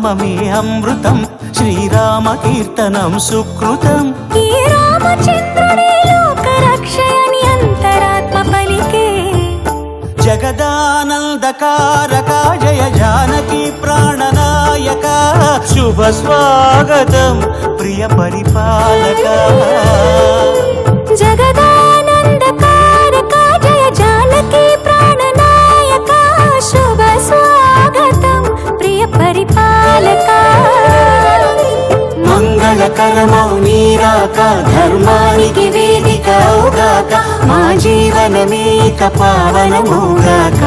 నామమే అమృతం, శ్రీరామ కీర్తనం సుకృతం. ఈ రామచంద్రుడే లోకరక్షయని అంతరాత్మ పలికే. జగదానందకారక జయ జానకి ప్రాణనాయక, శుభ స్వాగతం ప్రియ పరిపాలక. జగదానందకారక జయ జానకి ప్రాణనాయక, శుభ స్వాగతం ప్రియ పరిపాలక. మంగళకరమౌ నీరాక, ధర్మానికి వేదిక అవుగాక, మా జీవనమేక పావనమౌగాక.